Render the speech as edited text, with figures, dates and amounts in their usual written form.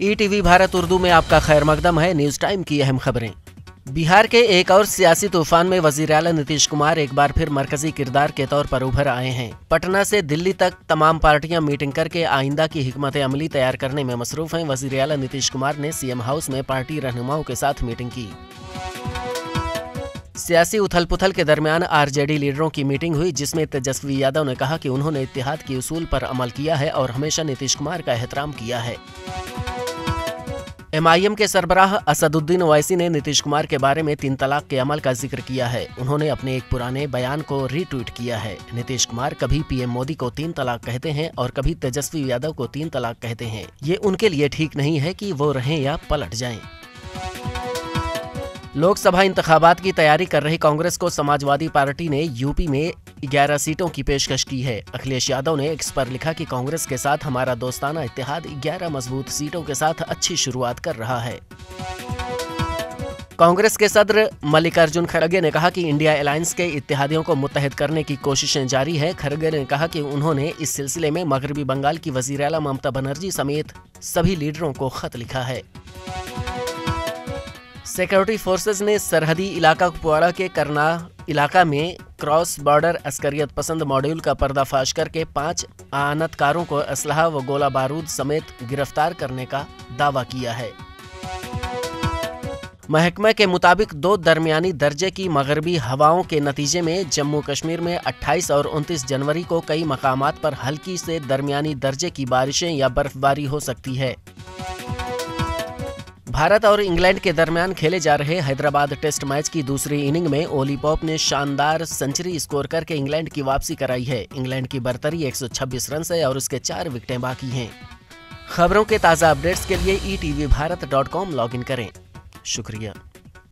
ETV Bharat Urdu में आपका खैर मकदम है। न्यूज टाइम की अहम खबरें। बिहार के एक और सियासी तूफान में वजीर आला नीतीश कुमार एक बार फिर मरकजी किरदार के तौर पर उभर आए हैं। पटना से दिल्ली तक तमाम पार्टियां मीटिंग करके आइंदा की हिकमत अमली तैयार करने में मसरूफ हैं। वजीर आला नीतीश कुमार ने सीएम हाउस में पार्टी रहनुमाओं के साथ मीटिंग की। सियासी उथल पुथल के दरमियान आरजेडी लीडरों की मीटिंग हुई, जिसमें तेजस्वी यादव ने कहा कि उन्होंने इत्तेहाद के उसूल पर अमल किया है और हमेशा नीतीश कुमार का एहतराम किया है। एमआईएम के सरबराह असदुद्दीन ओवैसी ने नीतीश कुमार के बारे में 3 तलाक के अमल का जिक्र किया है। उन्होंने अपने एक पुराने बयान को रीट्वीट किया है। नीतीश कुमार कभी पीएम मोदी को 3 तलाक कहते हैं और कभी तेजस्वी यादव को 3 तलाक कहते हैं। ये उनके लिए ठीक नहीं है कि वो रहें या पलट जाएं। लोकसभा इंतखाबात की तैयारी कर रही कांग्रेस को समाजवादी पार्टी ने यूपी में 11 सीटों की पेशकश की है। अखिलेश यादव ने एक्स पर लिखा कि कांग्रेस के साथ हमारा दोस्ताना इत्तेहाद 11 मजबूत सीटों के साथ अच्छी शुरुआत कर रहा है। कांग्रेस के सदर मल्लिकार्जुन खड़गे ने कहा कि इंडिया अलायंस के इत्तेहादियों को मुत्तहिद करने की कोशिशें जारी है। खड़गे ने कहा कि उन्होंने इस सिलसिले में मगरबी बंगाल की वजीर आला ममता बनर्जी समेत सभी लीडरों को खत लिखा है। सिक्योरिटी फोर्सेज ने सरहदी इलाका कुपवाड़ा के करना इलाका में क्रॉस बॉर्डर अस्करियत पसंद मॉड्यूल का पर्दाफाश करके 5 आनतकारों को असलहा व गोला बारूद समेत गिरफ्तार करने का दावा किया है। महकमा के मुताबिक 2 दरमियानी दर्जे की मगरबी हवाओं के नतीजे में जम्मू कश्मीर में 28 और 29 जनवरी को कई मकामात पर हल्की से दरमियानी दर्जे की बारिशें या बर्फबारी हो सकती है। भारत और इंग्लैंड के दरमियान खेले जा रहे हैदराबाद टेस्ट मैच की दूसरी इनिंग में ओली पॉप ने शानदार सेंचुरी स्कोर करके इंग्लैंड की वापसी कराई है। इंग्लैंड की बरतरी 126 रन से और उसके 4 विकेटें बाकी हैं। खबरों के ताज़ा अपडेट्स के लिए ETVBharat.com लॉगिन करें। शुक्रिया।